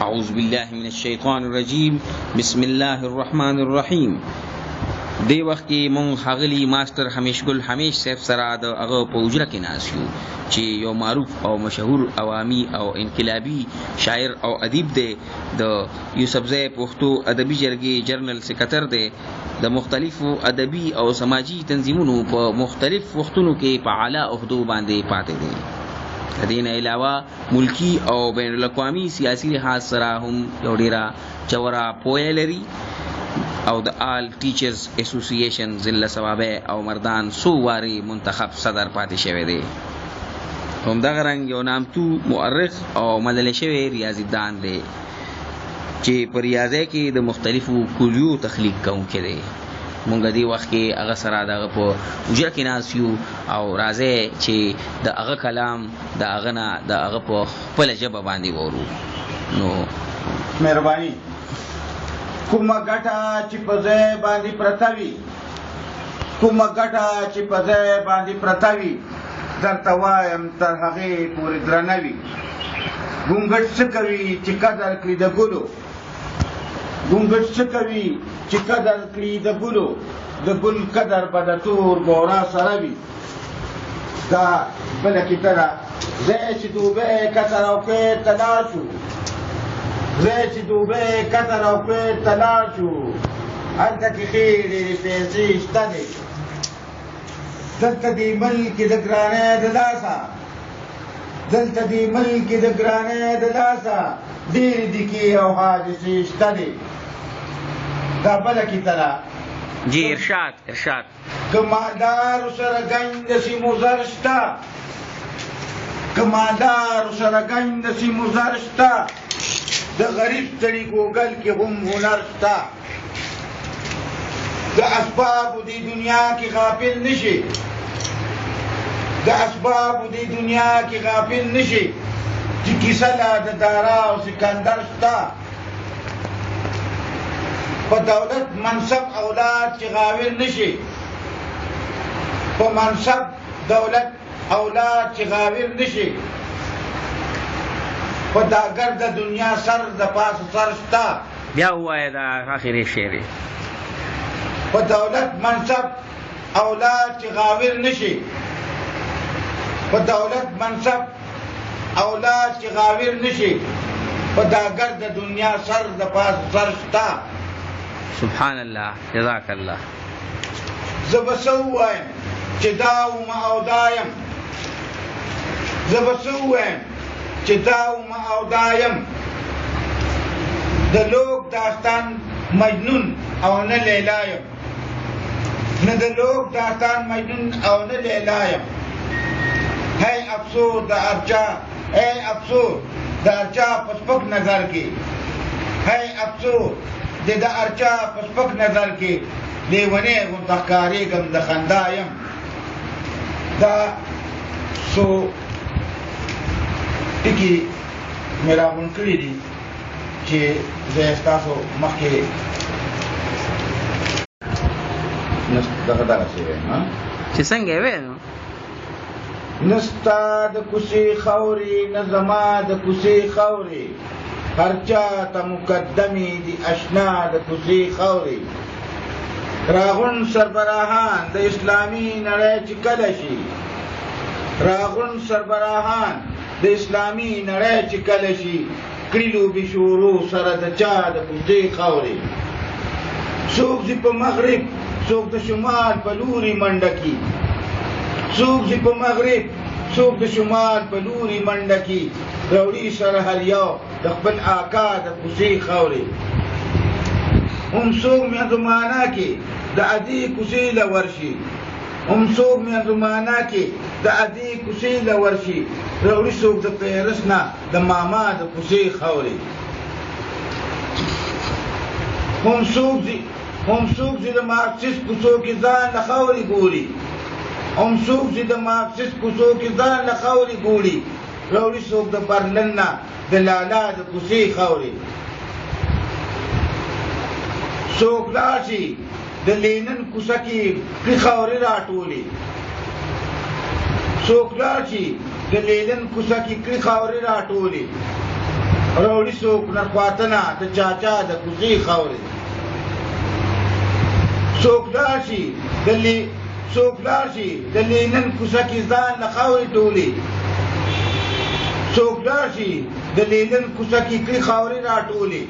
اعوذ باللہ من الشیطان الرجیم بسم اللہ الرحمن الرحیم. دی وخت کې مونږ ښاغلي ماسټر همیش ګل همیش صاحب سره د هغه په حجره کې ناست یو چې یو معروف او مشهور عوامي او انقلابي شاعر او ادیب دی. د یوسفزۍ پښتو ادبي جرګې جرنل سکرټر دی. د مختلفو ادبي او سماجي تنظیمونو په مختلف وختونو کې په اعلی عهدو باندې پاتې دی. د دې نه علاوه ملکی او بین الاقوامي سیاسي لحاظ سره هم یو ډېره جوړه پوهه لري او د آل ټیچرز اسوسییشن ضلع ثوابه او مردان څو وارې منتخب صدر پاتې شوی دی. همدغه رنګ یو نامتو مؤرخ او ملل شوی ریاضیدان دی چې په ریاضۍ کې د مختلفو کلیو تخلیق کوونکی دی. مونږ دې وخت کې هغه سره دغه په حجره کې ناست یو او راځئ چې د هغه کلام د هغه نه د هغه په خپله ژبه باندې واورو. نو مهرباني کومه ګټه چې په ځای باندې پرته وي کومه ګټه چې په ځای باندې پرته وي درته وایم تر هغې پورې درنه وي. ګونګټ څه کوي چې قدر کړي د ګلو ګونګټ څه کوي چې قدر کړي د ګلو د ګل قدر به د تور بورا سره وي. دا بله کیسه ده. ځای چې دوبۍ کتر او کویت ته لاړ شو ځای چې دوبۍ کتر او کویت ته لاړ شو هلته کې ښې ډېرې پیسې شته دی. دلته دې ملک د ګرانۍ د لاسه دلته دې ملک د ګرانۍ د لاسه ډېرې دکې او حادثې شته دی. دا بله کیسه ده. جی ارشاد که مالدارو سره ګنج د سیمو زر شته که مالدارو سره ګنج د سیمو زر شته د غریب سړي ګوګل کې هم هنر شته. د اسبابو دې دنیا کې غافل نشي د اسبابو دې دنیا کې غافل نشي چې کیسه لا د دارا او سکندر شته. په دولت منصب اولاد چې غاویر نشي په منصب دولت اولاد چې غاویر نشي په دا ګرد دنیا سر د پاسه سر شته. بیا ووایه دا آخري شعر. په دولت منصب اولاد چې غاویر نشي په دولت منصب اولاد چې غاویر نشي په دا ګرد دنیا سر د پاسه سر شته. سبحان الله جزاک الله. زه به څه ووایم چې دا ومه او دا یم زه به څه ووایم چې دا ومه او دا یم د لوک داستان مجنون او نه لیلا یم نه د لوک داستان مجنون او نه لیلا یم. هی افسوس د ارچا هی افسوس د ارچا په سپک نظر کې هی افسوس د ارچا په سپک نظر کې لیونی غونته ښکارېږم د خندا یم. دا څو ټکي مې راغونډ کړي دي چې زه یې ستاسو مخکې دغه شوی یم چې څنګه یې وې نو نه ستا د کوڅې خاورې نه زما د کوڅې خاورې هر چا ته مقدمې دي اشنا د کوڅې خاورې. راغون سربراهان د اسلامي نړۍ چې کله شي راغون سربراهان د اسلامي نړۍ چې کله شي کړي لوبې شروع سره د چا د کوڅې خاورې. څوک ځي په مغرب څوک د شمال په لوري منډه کي څوک ځي په مغرب څوک د شمال په لوري منډه کي راوړي سره هر یو د خپل آقا د کوڅې خاورې. هم څوک میانزمانه کې د ادي کوڅې له ورشي هم څوک میانزمانه کې د ادي کوڅې له ورشي راوړي څوک د پیرس نه د ماما د کوڅې خاورې. هم څوک چې د مارکسیس کوڅو کې ځان له خاورې ګوري هم څوک چې د مارکسیس کوڅو کې ځان له خاورې ګوري راوړي څوک د برلن نه د لالا د کوڅې خاورې. څوک لاړ شي د لینن کوڅه کې پرې خاورې راټولې څوک لاړ شي د لینن کوڅه کې پرې خاورې راټولې. راوړي څوک نرخواتنه د چاچا د کوڅې خاورې څوک لاړ شي د لینن کوڅه کې ځان له خاورې ټولې څوک لاړ شي د لینن کوڅه کې کړي خاورې راټولې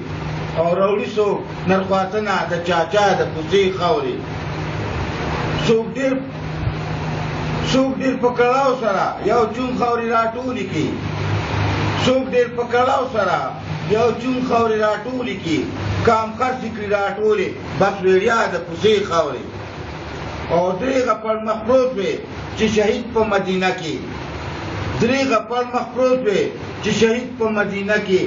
او راوړي څوک نرخواتنه د چاچا د کوڅې خاورې څوک ډېر په کړاو سره یو چون خاورې راټولې کړي څوک ډېر په کړاو سره یو چون خاورې راټولې کړي کام خرڅ کړي راټولې بس ویړیا د کوڅې خاورې او دریغه پر مخ پروت وې چې شهید په مدینه کې دریغه پر مخ پروت وې چې شهید په مدینه کې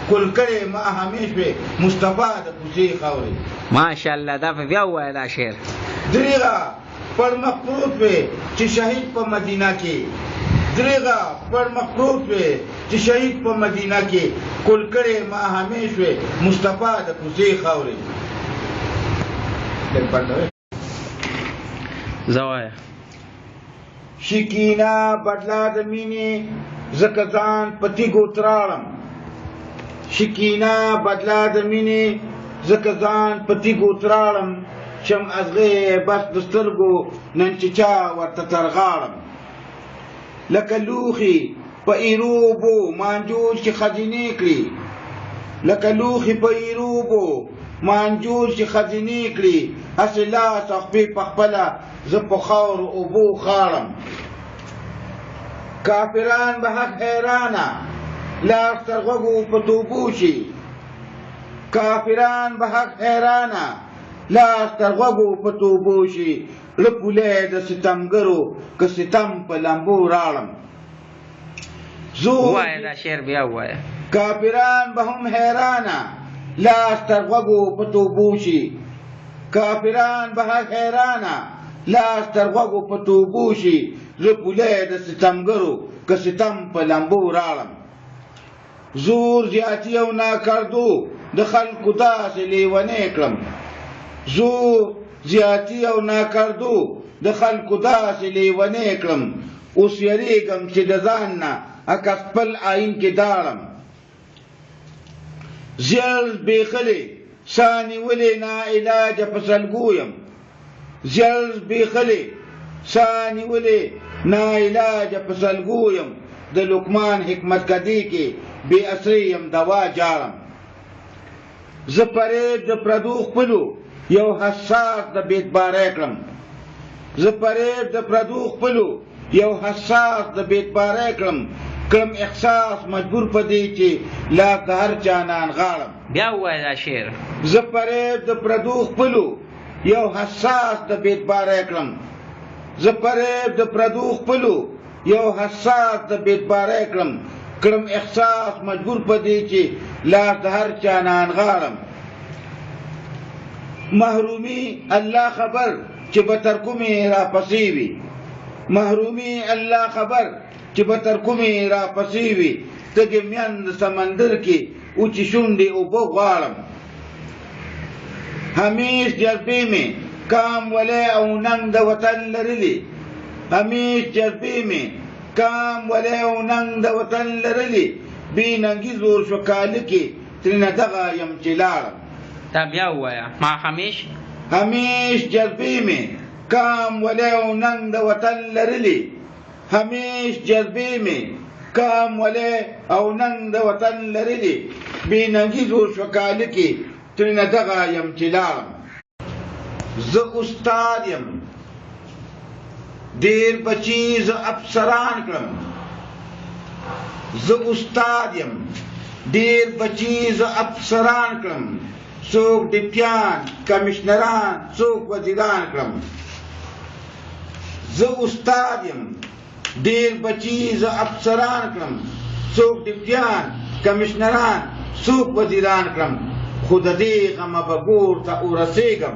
کل کړي ما همیش وې مصطفی د کوڅې خاورې ماشاءالله دا په بیا وای دا شعر دریغه پر مخ پروت وې چې شهید په مدینه کې دریغه پر مخ پروت وې چې شهید په مدینه کې کل کړي ما همیش وې مصطفی د کوڅې خاورې زوایا شکینا بدلا د مینې زکه ځان په تیږو تراړم شکینا بدلا د مینې زکه ځان په تیږو تراړم شم ازغې بس د سترګو نن چې چا ورته ترغاړم لکه لوښي په ایروبو مانجول چې خزینې کړي لکه لوښي په ایروبو مانجول چې خزینې کړي هسې لاس او خپې په خپله زه په خاورو اوبو خاړم کافران به حق حیرانه لاس تر غوږو په توبو شي کافران به حق حیرانه لاس تر غوږو په توبو شي لپولی د ستمګرو که ستم په لمبو راړم وایه دا شعر بیا وایه کافران به هم حیرانه لاس تر غوږو په توبو شي کافران به حق حیرانه لاس تر غوږو په توبو شي زه پولی د ستمګرو که ستم په لمبو راړم زور زیاتي او ناکردو د خلکو داسې لیونی کړم زور زیاتي او ناکردو د خلکو داسې لیونی کړم اوس یریږم چې د ځان نه اکه خپل آیین کې داړم زیړ زبېښلې سا نیولې ناعلاجه په سلګو یم زیړ زبېښلې سا نیولې ناعلاجه په سلګو یم د لقمان حکمت کدی کې بې اثرې یم دوا جاړم زه فریب د پردو خپلو یو حساس د بیتباری کړم زه فریب د پردو خپلو یو حساس د بیتباری کړم کړم احساس مجبور په دی چې لاس د هر چا نان غاړم بیا ووایه دا شعر زه فریب د پردو خپلو یو حساس د بیتباری کړم زه فریب د پردو خپلو یو حساس د بیتباری کړم کړم احساس مجبور په دی چې لاس د هر چا نان غاړم محرومی الله خبر چې به تر کومې راپسې وي محرومی الله خبر چې به تر کومې راپسې وي تږې میان د سمندر کې اوچې شونډې اوبه غواړم همیش جذبې مې کام ولی او ننګ د وطن لرلي همیش جذبې مې کام ولی او ننګ د وطن لرلي بې ننګي زور شو کاله کې ترېنه دغه یم چې لاړم تا بیا ووایه ما همیش جذبې مې کام ولی او ننګ د وطن لرلي همیش جذبې مې کام ولی او ننګ د وطن لرلي بې ننګي زور شو کاله کې ترېنه دغه یم چې لاړم زه استاد یم ډېر بچي زه افسران کړم زه استاد یم ډېر بچي زه افسران کړم څوک ډیپټیان کمشنران څوک وزیران کړم زه استاد یم ډېر بچي زه افسران کړم څوک ډیپټیان کمشنران څوک وزیران کړم خو د دې غمه به ګور ته ورسېږم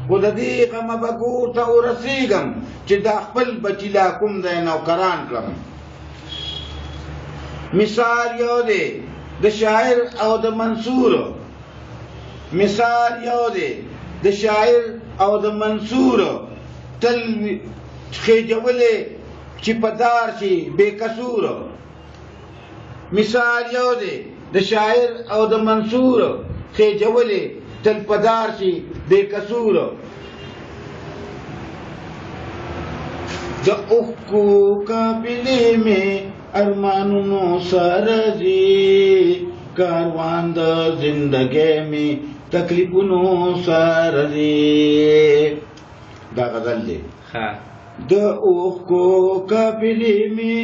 خو د دې غمه به ګور ته ورسېږم چې دا خپل بچي لا کوم دی نوکران کړم مثال یو دی د شاعر او د منصور مثال یو دی د شاعر او د منصور تل خېجولې چې په دار شي بې کسور مثال یو دی د شاعر او د منصور خېجولې تل پدار شي بے قصور د اوښکو قافلې مې ارمانونو سره ځي کاروان د زندګۍ مې تکلیفونو سره ځي دا غزل دی د اوښکو قافلې مې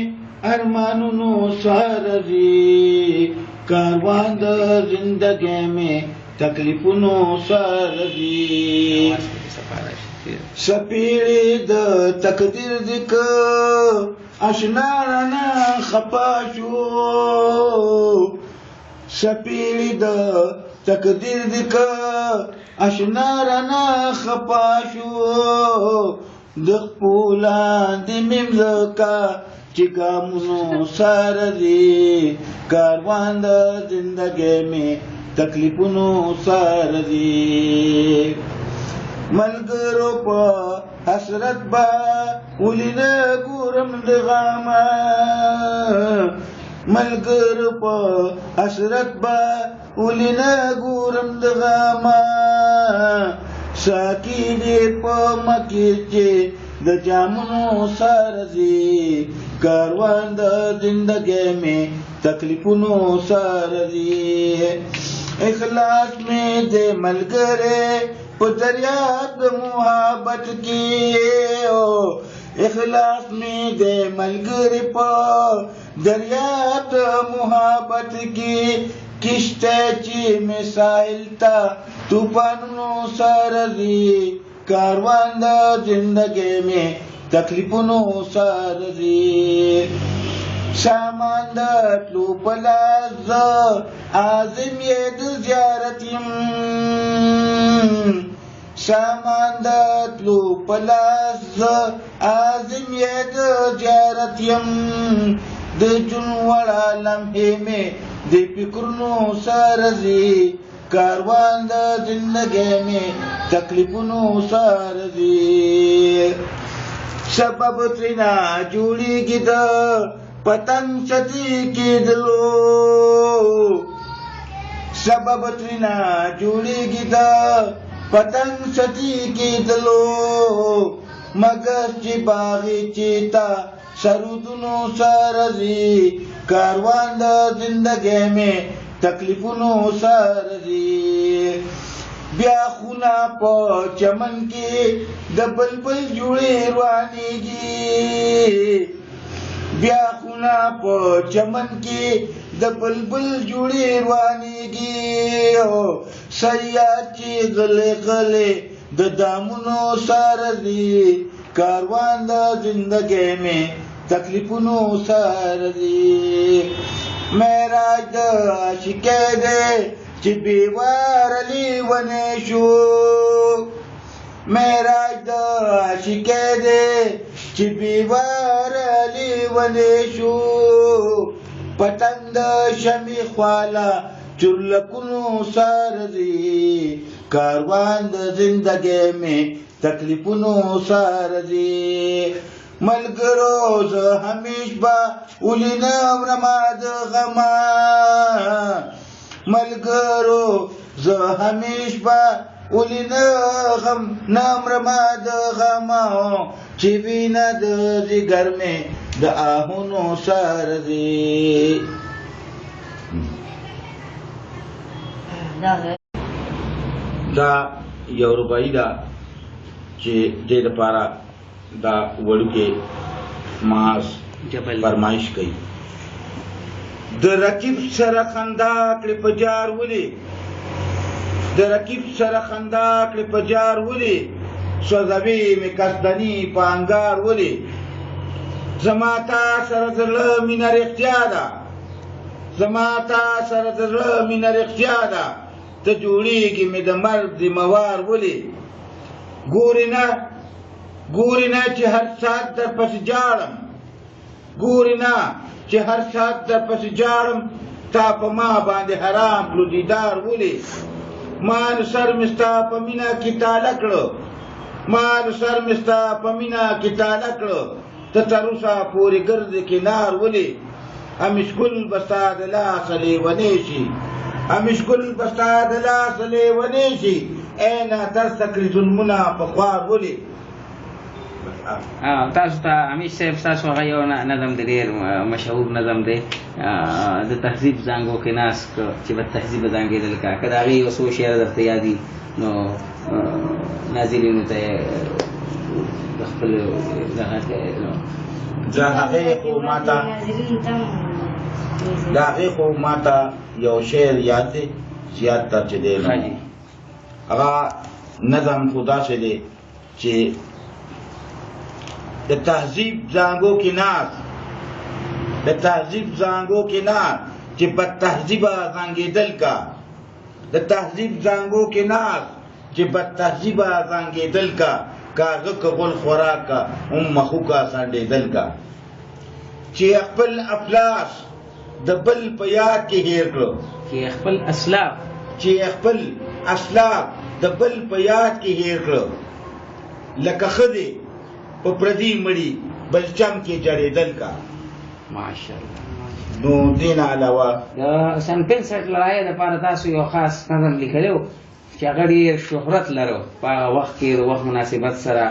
ارمانونو سره ځي کاروان د زندګۍ مې تکلیفونو سره ځي سپیړې د تقدیر دې که اشنا رانه خپه شو سپیړې د تقدیر دې که اشنا رانه خپه شو د خپولاندې مې مځکه چې ګامونو سره ځي کاروان د زندګۍ مې تکلیفونو سره ځي ملګرو په حسرت به ولې نه ګورم د غمه ملګرو په حسرت به ولې نه ګورم د غمه ساقي دې په مکې چې د جامونو سره ځي کاروان د زندګۍ مې تکلیفونو سره ځي اخلاص مې دې ملګری په دریاب د محبت کې اخلاص مې دې ملګری په دریاب د محبت کې کشته چې مې ساحل ته طوفانونو سره ځي کاروان د زندګۍ مې تکلیفونو سره ځي سامان د تلو په لاس زه عازم یې د زیارت یم سامان د تلو په لاس زه عازم یې د زیارت یم د جون وړه لمحې مې د فکرونو سره ځي کاروان د زندګۍ مې تکلیفونو سره ځي سبب ترېنه جوړېږي د پتنګ چتی کېدلو سبب ترېنه جوړېږي د پتنګ چتی کېدلو مګر چې باغچې ته سرودونو سره ځي کاروان د زندګۍ مې تکلیفونو سره ځي بیا خونه په چمن کې د بلبل جوړې روانېږي بیا خونه په چمن کې د بلبل جوړې روانېږي سیاد چې غلې غلې د دامونو سره ځي کاروان د زندګۍ مې تکلیفونو سره ځي معراج د عاشقۍ دی چې بېواره لیونی شو معراج د عاشقۍ دی چې بېواره لیونی شو پتنګ د شمعې خواله چورلکونو سره ځي کاروان د زندګۍ مې تکلیفونو سره ځي ملګرو زه همیش به ولې نه مرمه د غمه ملګرو زه همیش به ولې نه مرمه د غمه چې وینه د ځیګر مې د آهونو سره ځي دا یو رباعي ده چې دې دپاره دا وړوکې ماس فرمایش کوي د رقیب سره خندا کړې په جار ولې د رقیب سره خندا کړې په جار ولې سوځوي مې قصدني په انګار ولې زما تا سره د زړه مینه رښتیا ده زما تا سره د زړه مینه رښتیا ده ته جوړېږي مې د مرګ ذموار ولې ګورې نه چې هر ساعت در پسې جاړم ګورې نه چې هر ساعت در پسې جاړم تا په ما باندې حرام کړو دیدار ولې ما نو سر مې ستا په مینه کې تاله کړو ما نو سر مې ستا په مینه کې تاله کړو ته تر اوسه پورې ګرځې کنار ولې امشکل بستا د لاس لیونی شي امشکل بستا د لاس لیونی شي اینا تستکری ظلمونه په خوار ولي. تاسو ته همیش صاحب تاسو هغه یو نظم دی ډېر مشهور نظم دی د تهذیب زانګو کې ناس چې به تهذیب زانګېدل که د هغې یو څو شعر درته یادي نو ناظرینو ته د خپل دغه د هغې خو ماته یو شعر یاد دی زیات تر چې دی هغه نظم خو داسې دی چې د تهذیب زانګو کې ناس د تهذیب زانګو کې ناس چې بد تهذیبه زانګېدل کا د تهذیب زانګو کې ناس چې بد تهذیبه زانګېدل کا کاغه کغل خوراک کا مخو کا سانډېدل کا چې خپل افلاس د بل په یاد کې هېر کړو چې خپل اسلاف د بل په یاد کې هېر کړو لکه ښځې په پردي مړي بل چم کې جړېدل کا. ماشاءالله. نو دین علاوه د سن 65 لړۍ دپاره تاسو یو خاص نظم لیکلی و چې هغه ډېر شهرت لرو په هغه وخت کې د وخت مناسبت سره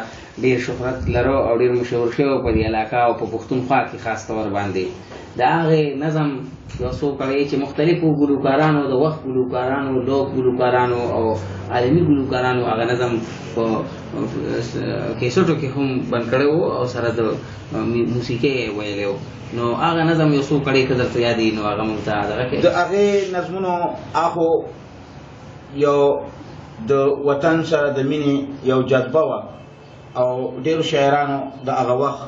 ډېر شهرت لرو او ډېر مشهور شوی په دې علاقه او په پښتونخوا کې خاص طور باندې د هغې نظم یو څو کړی چې مختلفو ګلوکارانو د وخت ګلوکارانو لوک ګلوکارانو او عالمي ګلوکارانو هغه نظم په کیسټو کې هم بند کړی و او سره د موسیقۍ ویلی و نو هغه نظم یو څو کړی که درته یادي نو هغه موږ ته دغه کړي. د هغې نظمونو هغو یو د وطن سره د مینې یو جذبه وه او ډېرو شاعرانو د هغه وخت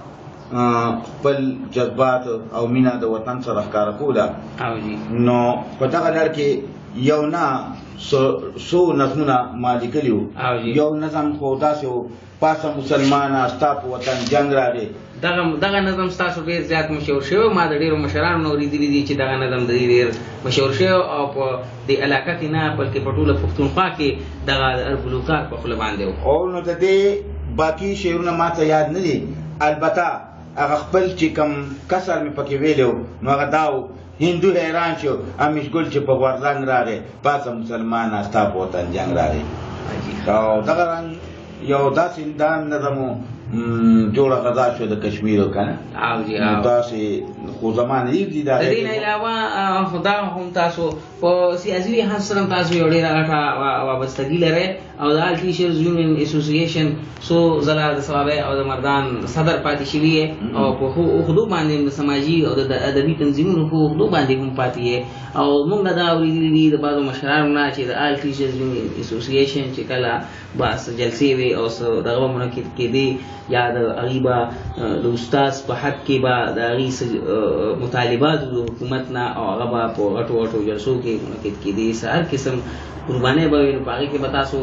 خپل جذبات او مینه د وطن سره ښکاره کوله. نو په دغه لړ کې یو نه څو نظمونه ما لیکلي وو. یو نظم خو داسې و پاسه مسلمانه ستا په وطن جنګ راغی. دغه نظم ستاسو ډېر زیات مشهور شوی ما د ډېرو مشرانو نه اورېدلي دي چې دغه نظم د ډېر مشهور شوی او په دې علاقه کې نه بلکې په ټوله پښتونخوا کې دغه هر ګلوکار په خوله باندې و. او نو د دې باقي شعرونه ما ته یاد نه دي البته هغه خپل چې کوم کسر مې پکې ویلی و نو هغه دا و هندو حیران شو امیشګل چې په غورځنګ راغی پاسه مسلمانه ستا په وطن جنګ راغی. او دغه رنګ یو داسې دا نظم و جوړه غذا شو د کشمیر که نه داسې خو زمانه یې دي. د دې نه علاوه خدا هم تاسو په سیاسي لحاظ سره تاسو یو ډېره غټه وابستګي لرئ او د آل ټیچرز یونین اسوسییشن څو ځله د صوابۍ او د مردان صدر پاتې شوي او په عهدو باندې د سماجي او د ادبي تنظیمونو په عهدو باندې هم پاتې یې او موږ دا اورېدلي دي د بعضو مشرانو نه چې د آل ټیچرز یونین اسوسییشن چې کله بس جلسې وي او دغه به منعقد کېدې یا د هغې به د استاد په حق کې به د هغې مطالباتو د حکومت نه او هغه به په غټو غټو جلسو کې منعقد کېدې هر قسم قربانۍ به وي نو په هغې کې به تاسو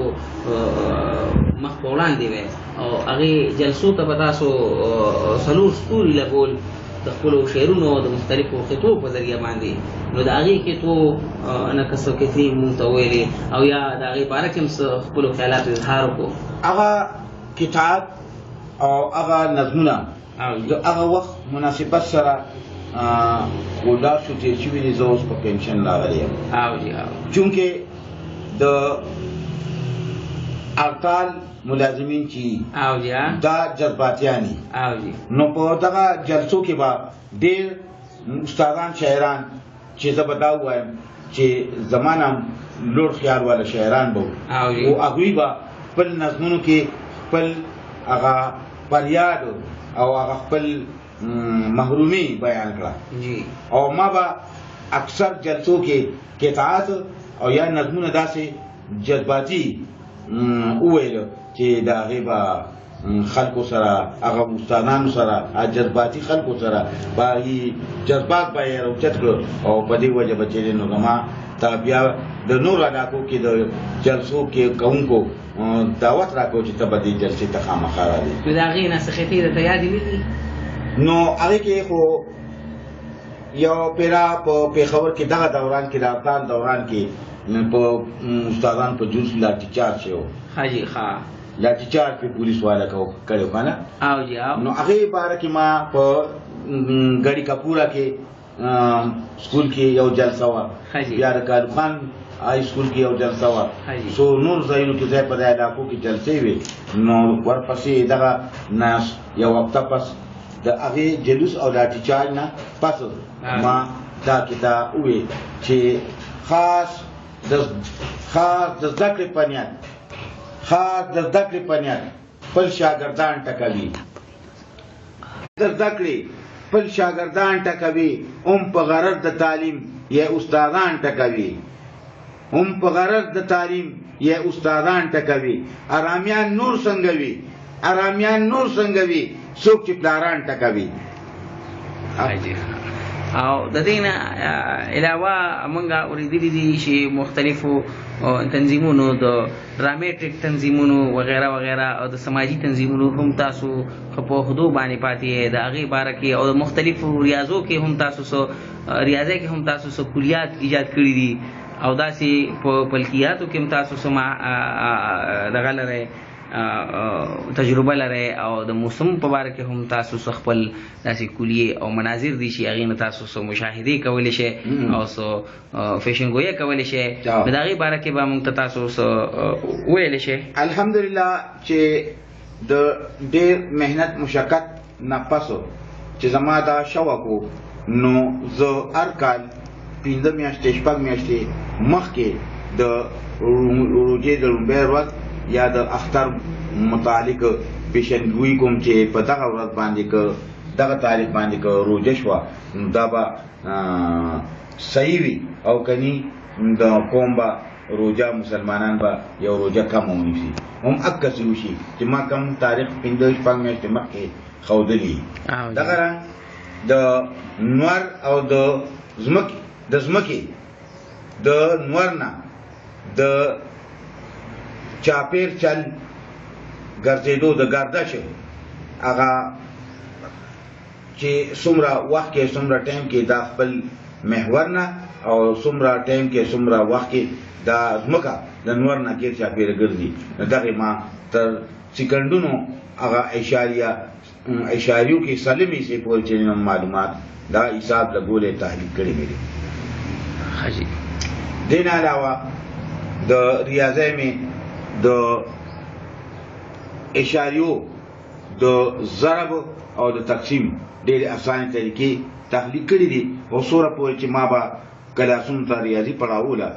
مخ په وړاندې وی او هغې جلسو ته به تاسو 4 ستوري لګول د خپلو شعرونو د مختلفو خطو په ذریعه باندې نو د هغې خطو نه که څه کتري مونږ ته ویلې او یا د هغې باره کې هم څه خپلو خیالاتو اظهار وکړو. هغه کتاب او هغه نظمونه د هغه وخت مناسبت سره ولار شو تیر شوي دي. زه اوس په پنشن راغلی یم چونکې د ارکال ملازمین چې دا جذباتیانی نو په دغه جلسو کې به ډېر استادان شاعران چې زه به دا ووایم چې زمانه لوړ خیال والا شاعران به او هغوی به خپل نظمونو کې خپل هغه فریاد او هغه خپل محرومي بیان کړه او ما به اکثر جلسو کې قطعات او یا نظمونه داسې جذباتي وویل چې د هغې به خلکو سره هغه استادانو سره جذباتي خلکو سره به هغې جذبات به یې راوچت کړو او په دې وجه به چې نو زما ته بیا د نورو علاقو کې د جلسو کې کوونکو دعوت راکړو چې ته به دې جلسې ته خامخا راځې. نو د هغې نه څه خطې درته یادې نه دي؟ نو هغې کې خو یو پیرا په پېښور کې دغه دوران کې د افغان دوران کې په استادان په جوس لاټي چارج شوی حاجي ښه لاټي چارج په پولیس والا کړی که نه او جی نو هغې باره کې ما په ګړی کپوره کې سکول کې یو جلسه وه بیا د کالو خان های سکول کې یو جلسه وه سو نور ځایونو کې ځای په ځای علاقو کې جلسې وې نو ورپسې دغه ناس یو هفته پس د هغې جلوس او لاټي چارج نه پس ما دا کتا ووې چې خاص د زده کړې په نیت خپل شاګردان ټکوي د زده کړې خپل شاګردان ټکوي هم په غرض د تعلیم یا استادان ټکوي ارامیان نور څنګه وي څوک چې پلاران ټکوي. او د دې نه علاوه موږ اورېدلي دي چې مختلفو تنظیمونو د ډرامیټک تنظیمونو وغیره وغیره او د سماجي تنظیمونو هم تاسو په حدو باندې پاتې د هغې باره کې او د مختلفو ریاضو کې هم تاسو کلیات ایجاد کړي دي او داسې په فلکیاتو کې هم تاسو دغه لرئ تجربه لرئ او د موسم په باره کې هم تاسو خپل داسې کلیې او مناظر دي چې هغې نه تاسو مشاهدې کولی شئ او فیشنګویي کولی شئ د هغې باره کې به موږ ته تاسو وویلی شئ. الحمدلله چې د ډېر محنت مشقت نه پسو چې زما دا شوق و نو زه هر کال 15 میاشتې 6 میاشتې مخکې د روژې د لومړۍ ورځ یا د اختر متعلق پیشنګویي کوم چې په دغه ورځ باندې که دغه تاریخ باندې که روژه شوه نو دا به صحیح وي او کني د قوم به روژه مسلمانان به یو روژه کم ونیسي هم عکسې وشي چې ما کم تاریخ 15 میاشتې مخکې ښودلي. دغه رنګ د نور او د ځمکې د نور نه د چاپیر چل ګرځېدو د گردش هغه چې څومره وخت کې څومره ټایم کې دا خپل محور نه او څومره ټایم کې څومره وخت کې دا ځمکه د نور نه کې چاپیر ګرځي نو دغې ما تر سکندونو هغه اشاریو کې سلمې سي پورې چې معلومات دا حساب لګولې تحلیل کړی مې دي. دې نه علاوه د ریاضۍ مې د اشاریو د ضرب او د تقسیم ډېرې اسانه طریقې تحلیل کړي دي او څومره پورې چې ما به کلاسونو ته ریاضي پړاوله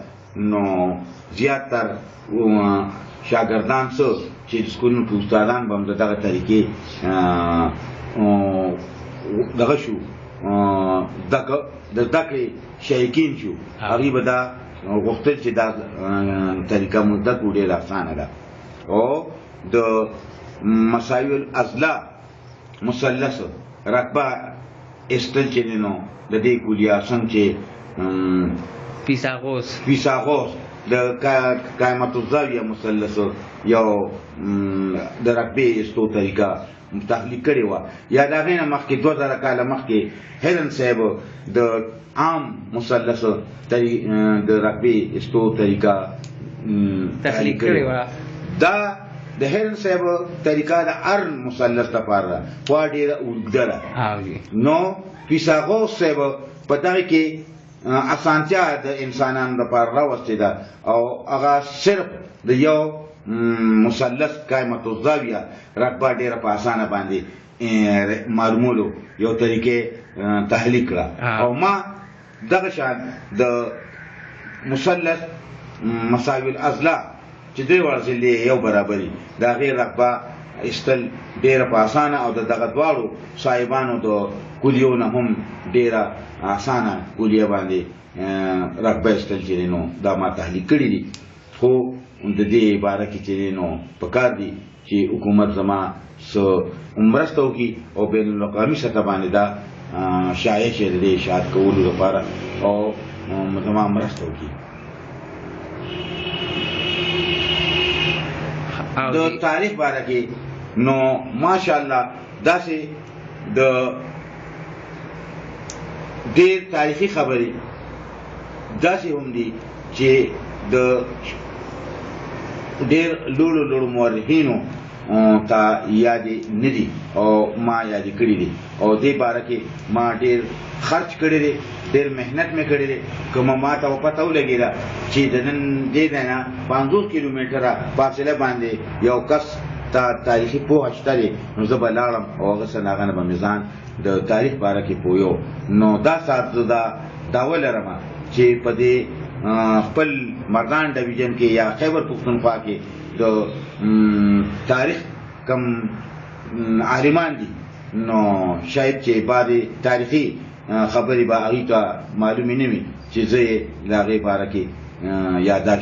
نو زیاتر شاګردان څه چې سکولونو کې استادان به هم د دغه طریقې دغه شو د زده کړې شایقین شو هغوی به دا غوښتل چې دا طریقه مو زده کړو ډېره اسانه ده. او د مسایل الاضلاع مثلث رقبه ایستل چې دی نو د دې کلیه څنګه چې فیثاغورس د قائمة الزاویه مثلث یو د رقبې ایستو طریقه تحلیل کړې وه یا د هغې نه مخکې 2000 کاله مخکې هیلن صاحب د عام مثلث د رقبې ایستو طریقه تحلیل کړې وه. دا د هیلن صاحب طریقه د هر مثلث لپاره ده خو ډېره اوږده ده نو فیثاغورس صاحب په دغې کې اسانتیا د انسانانو لپاره راوستې ده او هغه صرف د یو مثلث قائمة الزاویه رقبه ډېره په اسانه باندې معلومولو یو طریقې تحلیل کړه او ما دغه شان د مثلث مساوي الاضلاع چې دوی ورځلې یو برابري د هغې رقبه ایستل ډېره په اسانه او د دغه دواړو صاحبانو د کلیو نه هم ډېره اسانه کلیه باندې رقبه ایستل چې دی نو دا ما تحلیل کړي دي. خو د دې باره کې چې دی نو پکار دي چې حکومت زما څه مرسته وکړي او بین الاقوامي سطح باندې دا شایع چې د دې اشاعت کولو لپاره او زما مرسته وکړي. د تاریخ باره کې نو ماشاءالله داسې د ډېر تاریخي خبرې داسې هم دي چې د ډېر لوړو مورخینو ته یادې نه دي او ما یادې کړي دي او دې باره کې ما ډېر خرچ کړی دی، ډېر محنت مې کړی دی. که ما ته پته ولګېده چې د نن دې ځای نه 50 کیلومتره فاصله باندې یو کس ته تاریخي پوهه شته دی، نو زه به لاړم او هغه څه هغه نه به مې ځان د تاریخ باره کې پوهیو. نو دا ساعت زه دا ولرم چې په دې خپل مردان ډویژن کې یا خیبر پښتونخوا کې د تاریخ کم عالمان دي، نو شاید چې بعضې تاریخي خبرې به هغوی ته معلومې نه وي چې زه یې د هغې باره کې یادداشت